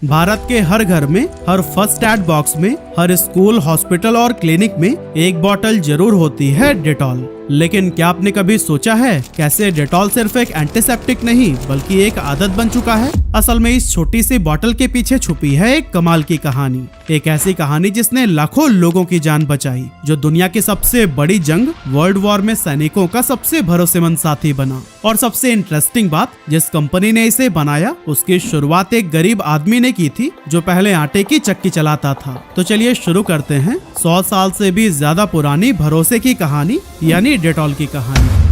भारत के हर घर में, हर फर्स्ट एड बॉक्स में, हर स्कूल, हॉस्पिटल और क्लिनिक में एक बोतल जरूर होती है डेटॉल। लेकिन क्या आपने कभी सोचा है कैसे डेटॉल सिर्फ एक एंटीसेप्टिक नहीं बल्कि एक आदत बन चुका है? असल में इस छोटी सी बोतल के पीछे छुपी है एक कमाल की कहानी, एक ऐसी कहानी जिसने लाखों लोगों की जान बचाई, जो दुनिया की सबसे बड़ी जंग वर्ल्ड वॉर में सैनिकों का सबसे भरोसेमंद साथी बना। और सबसे इंटरेस्टिंग बात, जिस कंपनी ने इसे बनाया उसकी शुरुआत एक गरीब आदमी ने की थी जो पहले आटे की चक्की चलाता था। तो चलिए शुरू करते हैं 100 साल से भी ज्यादा पुरानी भरोसे की कहानी, यानी डेटॉल की कहानी।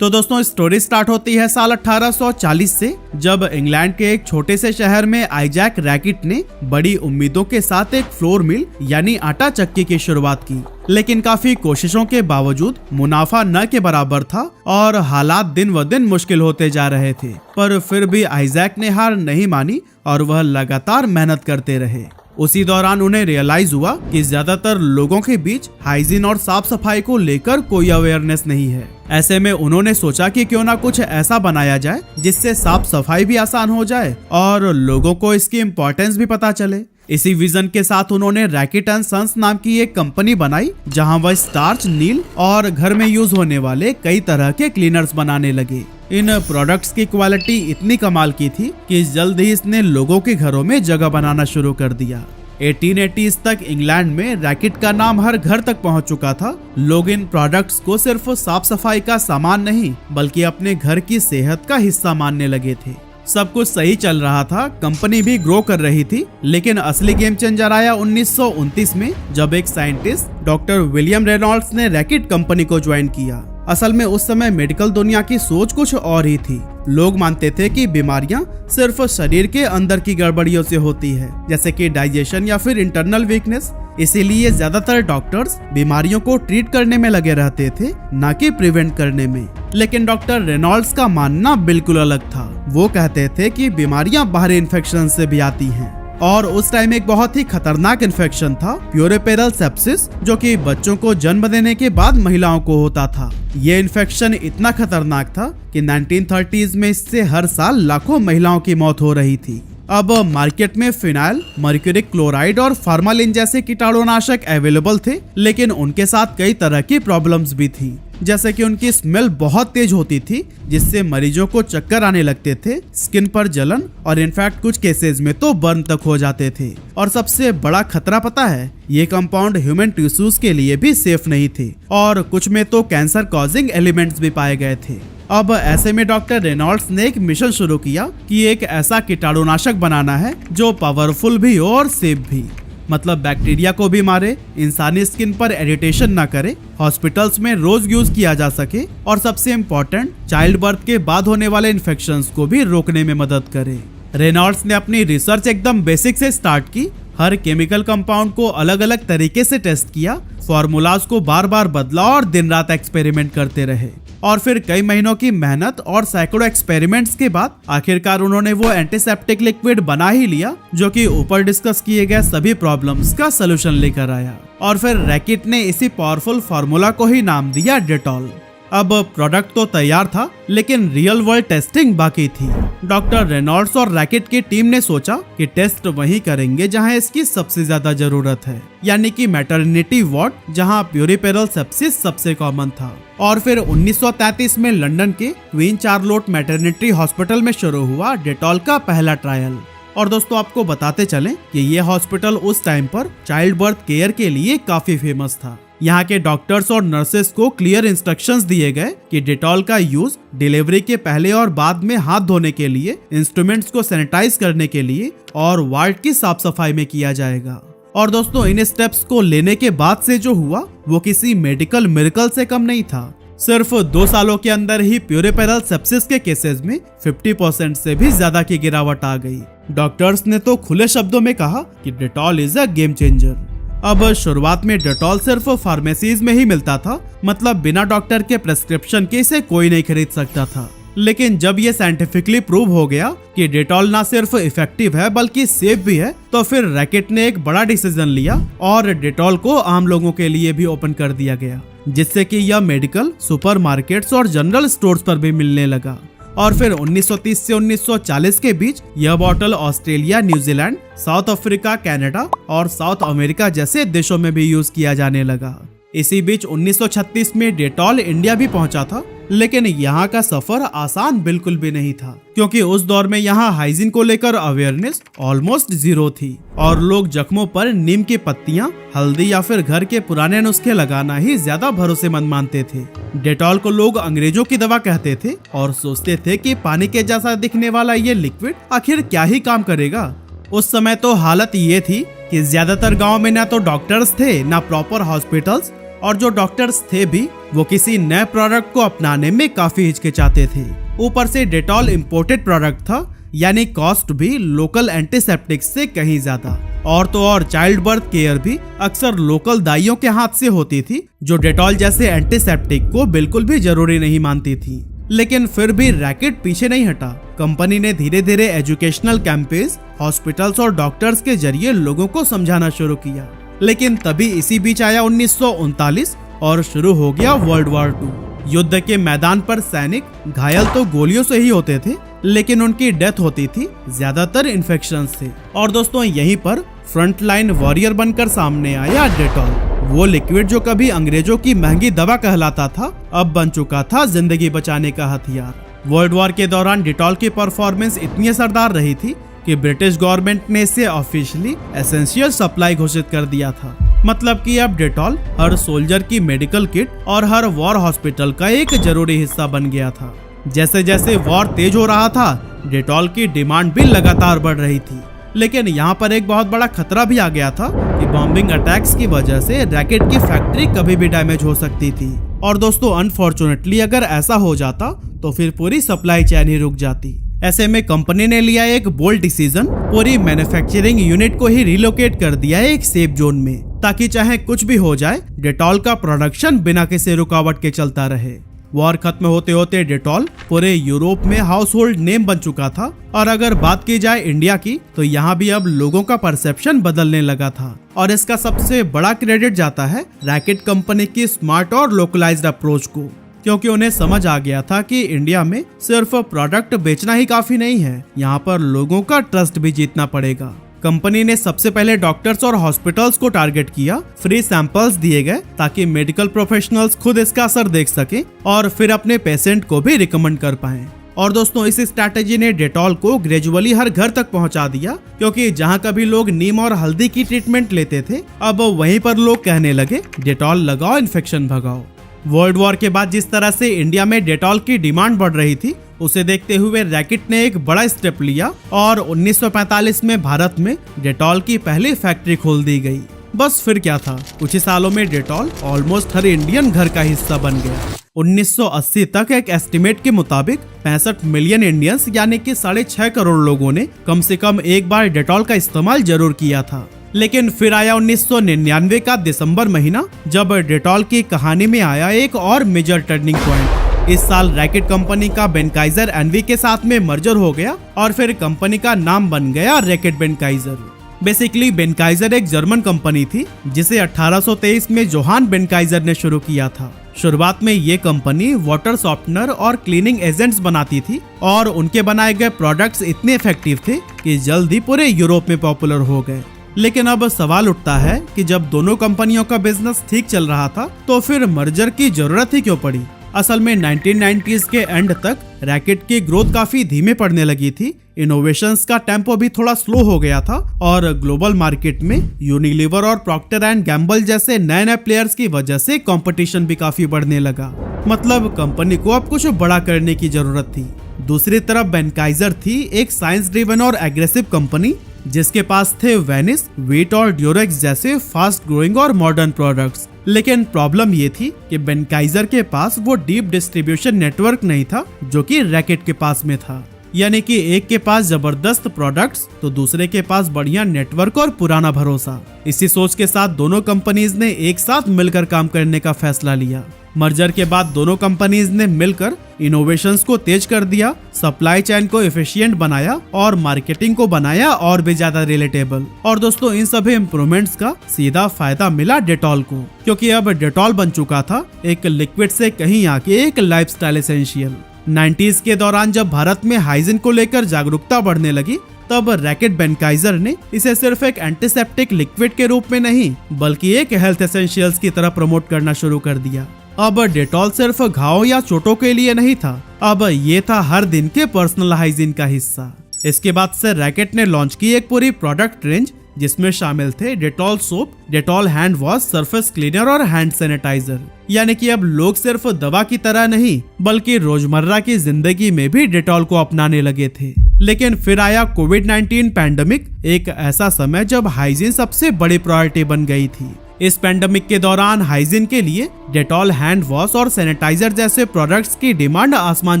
तो दोस्तों, स्टोरी स्टार्ट होती है साल 1840 से, जब इंग्लैंड के एक छोटे से शहर में आइजैक रैकेट ने बड़ी उम्मीदों के साथ एक फ्लोर मिल यानी आटा चक्की की शुरुआत की। लेकिन काफी कोशिशों के बावजूद मुनाफा न के बराबर था और हालात दिन व दिन मुश्किल होते जा रहे थे। पर फिर भी आइजैक ने हार नहीं मानी और वह लगातार मेहनत करते रहे। उसी दौरान उन्हें रियलाइज हुआ कि ज्यादातर लोगों के बीच हाइजीन और साफ सफाई को लेकर कोई अवेयरनेस नहीं है। ऐसे में उन्होंने सोचा कि क्यों ना कुछ ऐसा बनाया जाए जिससे साफ सफाई भी आसान हो जाए और लोगों को इसकी इम्पोर्टेंस भी पता चले। इसी विजन के साथ उन्होंने रैकेट एंड सन्स नाम की एक कंपनी बनाई, जहां वह स्टार्च, नील और घर में यूज होने वाले कई तरह के क्लीनर्स बनाने लगे। इन प्रोडक्ट्स की क्वालिटी इतनी कमाल की थी कि जल्द ही इसने लोगों के घरों में जगह बनाना शुरू कर दिया। 1880s तक इंग्लैंड में रैकेट का नाम हर घर तक पहुंच चुका था। लोग इन प्रोडक्ट्स को सिर्फ साफ सफाई का सामान नहीं बल्कि अपने घर की सेहत का हिस्सा मानने लगे थे। सब कुछ सही चल रहा था, कंपनी भी ग्रो कर रही थी, लेकिन असली गेम चेंजर आया 1929 में, जब एक साइंटिस्ट डॉक्टर विलियम रेनॉल्ड्स ने रैकेट कंपनी को ज्वाइन किया। असल में उस समय मेडिकल दुनिया की सोच कुछ और ही थी। लोग मानते थे कि बीमारियां सिर्फ शरीर के अंदर की गड़बड़ियों से होती है, जैसे कि डाइजेशन या फिर इंटरनल वीकनेस। इसीलिए ज्यादातर डॉक्टर्स बीमारियों को ट्रीट करने में लगे रहते थे, न कि प्रिवेंट करने में। लेकिन डॉक्टर रेनॉल्ड्स का मानना बिल्कुल अलग था। वो कहते थे कि बीमारियां बाहरी इन्फेक्शन से भी आती हैं। और उस टाइम एक बहुत ही खतरनाक इन्फेक्शन था प्यूरिपेरल सेप्सिस, जो कि बच्चों को जन्म देने के बाद महिलाओं को होता था। ये इन्फेक्शन इतना खतरनाक था कि 1930s में इससे हर साल लाखों महिलाओं की मौत हो रही थी। अब मार्केट में फिनाइल, मर्क्यूरिक क्लोराइड और फार्मालिन जैसे कीटाणुनाशक अवेलेबल थे, लेकिन उनके साथ कई तरह की प्रॉब्लम्स भी थी, जैसे कि उनकी स्मेल बहुत तेज होती थी जिससे मरीजों को चक्कर आने लगते थे, स्किन पर जलन और इनफैक्ट कुछ केसेस में तो बर्न तक हो जाते थे। और सबसे बड़ा खतरा पता है, ये कंपाउंड ह्यूमन टिश्यूज के लिए भी सेफ नहीं थे और कुछ में तो कैंसर कॉजिंग एलिमेंट्स भी पाए गए थे। अब ऐसे में डॉक्टर रेनॉल्ड्स ने एक मिशन शुरू किया कि एक ऐसा कीटाणुनाशक बनाना है जो पावरफुल भी हो और सेफ भी, मतलब बैक्टीरिया को भी मारे, इंसानी स्किन पर इरिटेशन ना करे, हॉस्पिटल्स में रोज यूज किया जा सके और सबसे इम्पोर्टेंट, चाइल्ड बर्थ के बाद होने वाले इन्फेक्शंस को भी रोकने में मदद करे। रेनॉल्ड्स ने अपनी रिसर्च एकदम बेसिक से स्टार्ट की। हर केमिकल कंपाउंड को अलग अलग तरीके से टेस्ट किया, फॉर्मूलाज को बार बार बदला और दिन रात एक्सपेरिमेंट करते रहे। और फिर कई महीनों की मेहनत और सैकड़ों एक्सपेरिमेंट्स के बाद आखिरकार उन्होंने वो एंटीसेप्टिक लिक्विड बना ही लिया जो कि ऊपर डिस्कस किए गए सभी प्रॉब्लम्स का सलूशन लेकर आया। और फिर रैकेट ने इसी पावरफुल फार्मूला को ही नाम दिया डेटॉल। अब प्रोडक्ट तो तैयार था, लेकिन रियल वर्ल्ड टेस्टिंग बाकी थी। डॉक्टर रेनॉल्ड्स और रैकेट की टीम ने सोचा कि टेस्ट वहीं करेंगे जहां इसकी सबसे ज्यादा जरूरत है, यानी कि मैटरनिटी वार्ड, जहां प्यूरिपेरल सेप्सिस सबसे कॉमन था। और फिर 1933 में लंदन के क्वीन चार्लोट मैटरनिटी हॉस्पिटल में शुरू हुआ डेटॉल का पहला ट्रायल। और दोस्तों, आपको बताते चलें कि ये हॉस्पिटल उस टाइम पर चाइल्ड बर्थ केयर के लिए काफी फेमस था। यहाँ के डॉक्टर्स और नर्सेस को क्लियर इंस्ट्रक्शंस दिए गए कि डेटॉल का यूज डिलीवरी के पहले और बाद में हाथ धोने के लिए, इंस्ट्रूमेंट्स को सैनिटाइज करने के लिए और वार्ड की साफ सफाई में किया जाएगा। और दोस्तों, इन स्टेप्स को लेने के बाद से जो हुआ वो किसी मेडिकल मिरेकल से कम नहीं था। सिर्फ 2 सालों के अंदर ही प्यूरिपेरल सेप्सिस के केसेस में 50% से भी ज्यादा की गिरावट आ गई। डॉक्टर्स ने तो खुले शब्दों में कहा कि Dettol is a game changer. अब शुरुआत में डेटॉल सिर्फ फार्मेसीज में ही मिलता था, मतलब बिना डॉक्टर के प्रेस्क्रिप्शन के इसे कोई नहीं खरीद सकता था। लेकिन जब ये साइंटिफिकली प्रूव हो गया कि डेटॉल ना सिर्फ इफेक्टिव है बल्कि सेफ भी है, तो फिर रैकेट ने एक बड़ा डिसीजन लिया और डेटॉल को आम लोगों के लिए भी ओपन कर दिया गया, जिससे कि यह मेडिकल, सुपरमार्केट्स और जनरल स्टोर्स पर भी मिलने लगा। और फिर 1930 से 1940 के बीच यह bottle Australia, New Zealand, south Africa, Canada और साउथ अमेरिका जैसे देशों में भी यूज किया जाने लगा। इसी बीच 1936 में डेटॉल इंडिया भी पहुंचा था, लेकिन यहाँ का सफर आसान बिल्कुल भी नहीं था, क्योंकि उस दौर में यहाँ हाइजीन को लेकर अवेयरनेस ऑलमोस्ट जीरो थी और लोग जख्मों पर नीम की पत्तियां, हल्दी या फिर घर के पुराने नुस्खे लगाना ही ज्यादा भरोसेमंद मानते थे। डेटॉल को लोग अंग्रेजों की दवा कहते थे और सोचते थे कि पानी के जैसा दिखने वाला ये लिक्विड आखिर क्या ही काम करेगा। उस समय तो हालत ये थी कि ज्यादातर गाँव में ना तो डॉक्टर्स थे, ना प्रॉपर हॉस्पिटल्स, और जो डॉक्टर्स थे भी वो किसी नए प्रोडक्ट को अपनाने में काफी हिचकिचाते थे। ऊपर से डेटॉल इंपोर्टेड प्रोडक्ट था, यानी कॉस्ट भी लोकल एंटीसेप्टिक से कहीं ज्यादा। और तो और चाइल्ड बर्थ केयर भी अक्सर लोकल दाइयों के हाथ से होती थी, जो डेटॉल जैसे एंटीसेप्टिक को बिल्कुल भी जरूरी नहीं मानती थी। लेकिन फिर भी रैकेट पीछे नहीं हटा। कंपनी ने धीरे धीरे एजुकेशनल कैंपेन्स, हॉस्पिटल्स और डॉक्टर्स के जरिए लोगों को समझाना शुरू किया। लेकिन तभी इसी बीच आया 1939 और शुरू हो गया वर्ल्ड वॉर 2। युद्ध के मैदान पर सैनिक घायल तो गोलियों से ही होते थे, लेकिन उनकी डेथ होती थी ज्यादातर इन्फेक्शन से। और दोस्तों यहीं पर फ्रंट लाइन वॉरियर बनकर सामने आया डेटॉल। वो लिक्विड जो कभी अंग्रेजों की महंगी दवा कहलाता था, अब बन चुका था जिंदगी बचाने का हथियार। वर्ल्ड वॉर के दौरान डेटॉल की परफॉर्मेंस इतनी असरदार रही थी कि ब्रिटिश गवर्नमेंट ने इसे ऑफिशियली एसेंशियल सप्लाई घोषित कर दिया था। मतलब कि अब डेटॉल हर सोल्जर की मेडिकल किट और हर वॉर हॉस्पिटल का एक जरूरी हिस्सा बन गया था। जैसे जैसे वॉर तेज हो रहा था, डेटॉल की डिमांड भी लगातार बढ़ रही थी। लेकिन यहाँ पर एक बहुत बड़ा खतरा भी आ गया था कि बॉम्बिंग अटैक्स की वजह से रैकेट की फैक्ट्री कभी भी डैमेज हो सकती थी। और दोस्तों अनफॉर्चुनेटली अगर ऐसा हो जाता तो फिर पूरी सप्लाई चेन ही रुक जाती। ऐसे में कंपनी ने लिया एक बोल्ड डिसीजन, पूरी मैन्युफैक्चरिंग यूनिट को ही रिलोकेट कर दिया एक सेफ जोन में, ताकि चाहे कुछ भी हो जाए डेटॉल का प्रोडक्शन बिना किसी रुकावट के चलता रहे। वॉर खत्म होते होते डेटॉल पूरे यूरोप में हाउस होल्ड नेम बन चुका था। और अगर बात की जाए इंडिया की, तो यहाँ भी अब लोगों का परसेप्शन बदलने लगा था। और इसका सबसे बड़ा क्रेडिट जाता है रैकेट कंपनी की स्मार्ट और लोकलाइज्ड अप्रोच को, क्योंकि उन्हें समझ आ गया था कि इंडिया में सिर्फ प्रोडक्ट बेचना ही काफी नहीं है, यहाँ पर लोगों का ट्रस्ट भी जीतना पड़ेगा। कंपनी ने सबसे पहले डॉक्टर्स और हॉस्पिटल्स को टारगेट किया। फ्री सैंपल्स दिए गए ताकि मेडिकल प्रोफेशनल्स खुद इसका असर देख सकें और फिर अपने पेशेंट को भी रिकमेंड कर पाएं। और दोस्तों इस स्ट्रैटेजी ने डेटॉल को ग्रेजुअली हर घर तक पहुंचा दिया, क्योंकि जहां कभी लोग नीम और हल्दी की ट्रीटमेंट लेते थे, अब वहीं पर लोग कहने लगे डेटॉल लगाओ, इन्फेक्शन भगाओ। वर्ल्ड वॉर के बाद जिस तरह से इंडिया में डेटॉल की डिमांड बढ़ रही थी, उसे देखते हुए रैकेट ने एक बड़ा स्टेप लिया और 1945 में भारत में डेटॉल की पहली फैक्ट्री खोल दी गई। बस फिर क्या था, कुछ ही सालों में डेटॉल ऑलमोस्ट हर इंडियन घर का हिस्सा बन गया। 1980 तक एक एस्टिमेट के मुताबिक 65 मिलियन इंडियंस यानी कि 6.5 करोड़ लोगों ने कम से कम एक बार डेटॉल का इस्तेमाल जरूर किया था। लेकिन फिर आया 1999 का दिसंबर महीना, जब डेटॉल की कहानी में आया एक और मेजर टर्निंग पॉइंट। इस साल रैकेट कंपनी का बेनकाइजर एनवी के साथ में मर्जर हो गया और फिर कंपनी का नाम बन गया रैकेट बेनकाइजर। बेसिकली बेनकाइजर एक जर्मन कंपनी थी जिसे 1823 में जोहान बेनकाइजर ने शुरू किया था। शुरुआत में ये कंपनी वाटर सॉफ्टनर और क्लीनिंग एजेंट्स बनाती थी और उनके बनाए गए प्रोडक्ट्स इतने इफेक्टिव थे कि जल्द ही पूरे यूरोप में पॉपुलर हो गए। लेकिन अब सवाल उठता है कि जब दोनों कंपनियों का बिजनेस ठीक चल रहा था तो फिर मर्जर की जरूरत ही क्यों पड़ी। असल में 1990s के एंड तक रैकेट की ग्रोथ काफी धीमे पड़ने लगी थी। इनोवेशंस का टेम्पो भी थोड़ा स्लो हो गया था और ग्लोबल मार्केट में यूनिलीवर और प्रॉक्टर एंड गैम्बल जैसे नए नए प्लेयर्स की वजह से कंपटीशन भी काफी बढ़ने लगा। मतलब कंपनी को अब कुछ बड़ा करने की जरूरत थी। दूसरी तरफ बेनकाइजर थी एक साइंस ड्रिवन और एग्रेसिव कंपनी जिसके पास थे वेनिस, वीट और ड्यूरेक्स जैसे फास्ट ग्रोइंग और मॉडर्न प्रोडक्ट्स। लेकिन प्रॉब्लम ये थी कि बेनकाइजर के पास वो डीप डिस्ट्रीब्यूशन नेटवर्क नहीं था जो कि रैकेट के पास में था। यानी कि एक के पास जबरदस्त प्रोडक्ट्स तो दूसरे के पास बढ़िया नेटवर्क और पुराना भरोसा। इसी सोच के साथ दोनों कंपनीज ने एक साथ मिलकर काम करने का फैसला लिया। मर्जर के बाद दोनों कंपनीज ने मिलकर इनोवेशंस को तेज कर दिया, सप्लाई चेन को एफिशिएंट बनाया और मार्केटिंग को बनाया और भी ज्यादा रिलेटेबल। और दोस्तों इन सभी इम्प्रूवमेंट्स का सीधा फायदा मिला डेटॉल को, क्योंकि अब डेटॉल बन चुका था एक लिक्विड से कहीं आके एक लाइफस्टाइल एसेंशियल। 90s के दौरान जब भारत में हाइजीन को लेकर जागरूकता बढ़ने लगी, तब रैकेट बेनकाइजर ने इसे सिर्फ एक एंटीसेप्टिक लिक्विड के रूप में नहीं बल्कि एक हेल्थ एसेंशियल्स की तरह प्रमोट करना शुरू कर दिया। अब डेटॉल सिर्फ घाव या चोटों के लिए नहीं था, अब ये था हर दिन के पर्सनल हाइजीन का हिस्सा। इसके बाद से रैकेट ने लॉन्च की एक पूरी प्रोडक्ट रेंज जिसमें शामिल थे Dettol soap, Dettol hand wash, surface cleaner और हैंड सैनिटाइजर। यानी कि अब लोग सिर्फ दवा की तरह नहीं बल्कि रोजमर्रा की जिंदगी में भी डेटॉल को अपनाने लगे थे। लेकिन फिर आया कोविड-19 पैंडेमिक, एक ऐसा समय जब हाइजीन सबसे बड़ी प्रायोरिटी बन गई थी। इस पैंडेमिक के दौरान हाइजीन के लिए डेटॉल हैंड वॉश और सैनिटाइजर जैसे प्रोडक्ट्स की डिमांड आसमान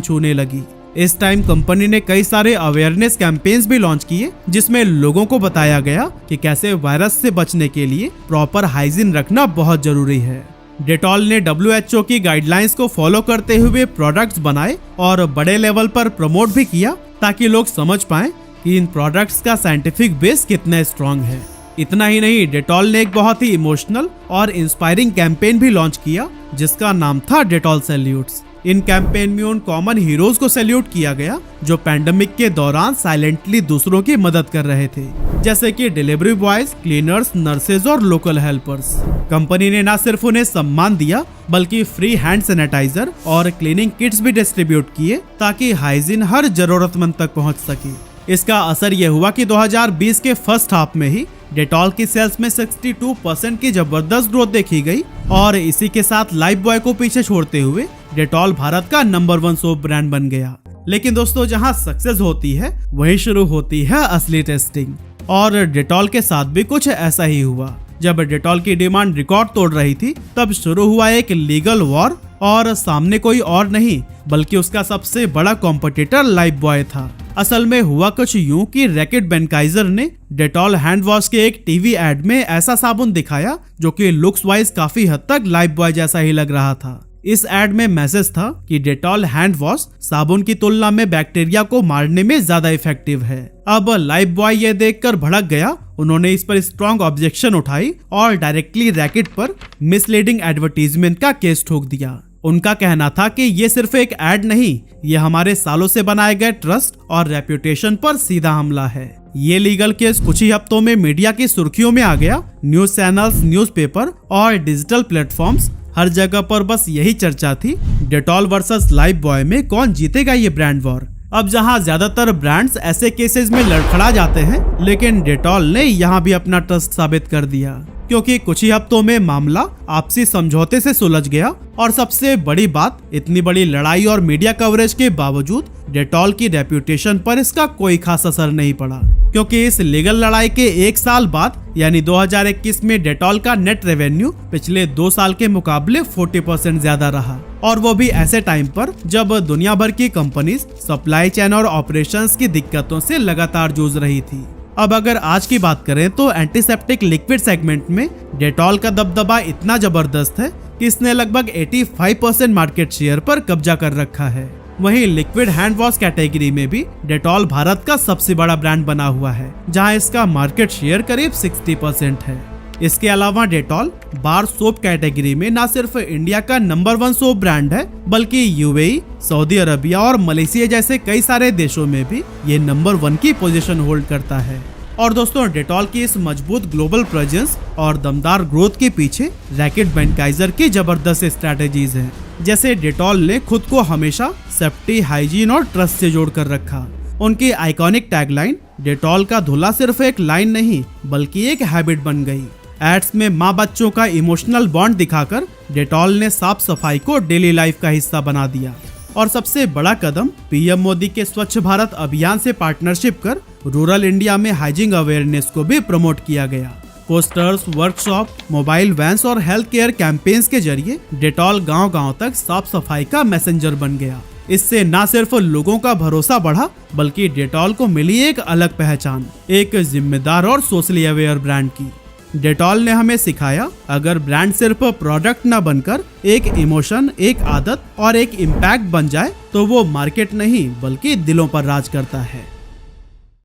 छूने लगी। इस टाइम कंपनी ने कई सारे अवेयरनेस कैंपेन्स भी लॉन्च किए जिसमें लोगों को बताया गया कि कैसे वायरस से बचने के लिए प्रॉपर हाइजीन रखना बहुत जरूरी है। डेटॉल ने WHO की गाइडलाइंस को फॉलो करते हुए प्रोडक्ट्स बनाए और बड़े लेवल पर प्रमोट भी किया ताकि लोग समझ पाएं कि इन प्रोडक्ट्स का साइंटिफिक बेस कितना स्ट्रॉन्ग है। इतना ही नहीं, डेटॉल ने एक बहुत ही इमोशनल और इंस्पायरिंग कैंपेन भी लॉन्च किया जिसका नाम था डेटॉल सैल्यूट्स। इन कैंपेन में उन कॉमन हीरोज को सैल्यूट किया गया जो पैंडेमिक के दौरान साइलेंटली दूसरों की मदद कर रहे थे, जैसे कि डिलीवरी बॉयज, क्लीनर्स, नर्सेज और लोकल हेल्पर्स। कंपनी ने न सिर्फ उन्हें सम्मान दिया बल्कि फ्री हैंड सैनिटाइजर और क्लीनिंग किट्स भी डिस्ट्रीब्यूट किए ताकि हाइजीन हर जरूरतमंद तक पहुंच सके। इसका असर यह हुआ कि 2020 के फर्स्ट हाफ में ही डेटॉल की सेल्स में 62% की जबरदस्त ग्रोथ देखी गई और इसी के साथ लाइफ बॉय को पीछे छोड़ते हुए डेटॉल भारत का नंबर 1 सोप ब्रांड बन गया। लेकिन दोस्तों, जहां सक्सेस होती है वहीं शुरू होती है असली टेस्टिंग, और डेटॉल के साथ भी कुछ ऐसा ही हुआ। जब डेटॉल की डिमांड रिकॉर्ड तोड़ रही थी तब शुरू हुआ एक लीगल वॉर, और सामने कोई और नहीं बल्कि उसका सबसे बड़ा कॉम्पिटिटर लाइफ बॉय था। असल में हुआ कुछ यूं कि रैकेट बेनकाइजर ने डेटॉल हैंड वॉश के एक टीवी एड में ऐसा साबुन दिखाया जो कि लुक्स वाइज काफी हद तक लाइफ बॉय जैसा ही लग रहा था। इस एड में मैसेज था कि डेटॉल हैंड वॉश साबुन की तुलना में बैक्टीरिया को मारने में ज्यादा इफेक्टिव है। अब लाइफ बॉय ये देखकर भड़क गया, उन्होंने इस पर स्ट्रॉन्ग ऑब्जेक्शन उठाई और डायरेक्टली रैकेट पर मिसलीडिंग एडवर्टीजमेंट का केस ठोक दिया। उनका कहना था कि ये सिर्फ एक एड नहीं, ये हमारे सालों से बनाए गए ट्रस्ट और रेप्यूटेशन पर सीधा हमला है। ये लीगल केस कुछ ही हफ्तों में मीडिया की सुर्खियों में आ गया। न्यूज चैनल्स, न्यूज़पेपर और डिजिटल प्लेटफॉर्म्स, हर जगह पर बस यही चर्चा थी, डेटॉल वर्सेस लाइफ बॉय में कौन जीतेगा ये ब्रांड वॉर। अब जहां ज्यादातर ब्रांड्स ऐसे केसेस में लड़खड़ा जाते हैं, लेकिन डेटॉल ने यहाँ भी अपना ट्रस्ट साबित कर दिया, क्योंकि कुछ ही हफ्तों में मामला आपसी समझौते से सुलझ गया। और सबसे बड़ी बात, इतनी बड़ी लड़ाई और मीडिया कवरेज के बावजूद डेटॉल की रेप्यूटेशन पर इसका कोई खास असर नहीं पड़ा, क्योंकि इस लीगल लड़ाई के 1 साल बाद यानी 2021 में डेटॉल का नेट रेवेन्यू पिछले 2 साल के मुकाबले 40% ज्यादा रहा, और वो भी ऐसे टाइम पर जब दुनिया भर की कंपनीज सप्लाई चेन और ऑपरेशंस की दिक्कतों से लगातार जूझ रही थी। अब अगर आज की बात करें तो एंटीसेप्टिक लिक्विड सेगमेंट में डेटॉल का दबदबा इतना जबरदस्त है कि इसने लगभग 85% मार्केट शेयर पर कब्जा कर रखा है। वहीं लिक्विड हैंड वॉश कैटेगरी में भी डेटॉल भारत का सबसे बड़ा ब्रांड बना हुआ है, जहां इसका मार्केट शेयर करीब 60% है। इसके अलावा डेटॉल बार सोप कैटेगरी में न सिर्फ इंडिया का नंबर 1 सोप ब्रांड है, बल्कि यूएई, सऊदी अरबिया और मलेशिया जैसे कई सारे देशों में भी ये नंबर 1 की पोजीशन होल्ड करता है। और दोस्तों, डेटॉल की इस मजबूत ग्लोबल प्रेजेंस और दमदार ग्रोथ के पीछे रैकेट बेनकाइजर की जबरदस्त स्ट्रैटेजीज हैं। जैसे डेटॉल ने खुद को हमेशा सेफ्टी, हाइजीन और ट्रस्ट से जोड़ कर रखा। उनकी आइकॉनिक टैगलाइन डेटॉल का धुला सिर्फ एक लाइन नहीं बल्कि एक हैबिट बन गई। एड्स में माँ बच्चों का इमोशनल बॉन्ड दिखाकर डेटॉल ने साफ सफाई को डेली लाइफ का हिस्सा बना दिया। और सबसे बड़ा कदम, पीएम मोदी के स्वच्छ भारत अभियान से पार्टनरशिप कर रूरल इंडिया में हाइजीन अवेयरनेस को भी प्रमोट किया गया। पोस्टर्स, वर्कशॉप, मोबाइल वैन्स और हेल्थ केयर कैंपेन्स के जरिए डेटॉल गांव-गांव तक साफ सफाई का मैसेंजर बन गया। इससे न सिर्फ लोगों का भरोसा बढ़ा बल्कि डेटॉल को मिली एक अलग पहचान, एक जिम्मेदार और सोशली अवेयर ब्रांड की। डेटॉल ने हमें सिखाया, अगर ब्रांड सिर्फ प्रोडक्ट न बनकर एक इमोशन, एक आदत और एक इम्पैक्ट बन जाए तो वो मार्केट नहीं बल्कि दिलों पर राज करता है।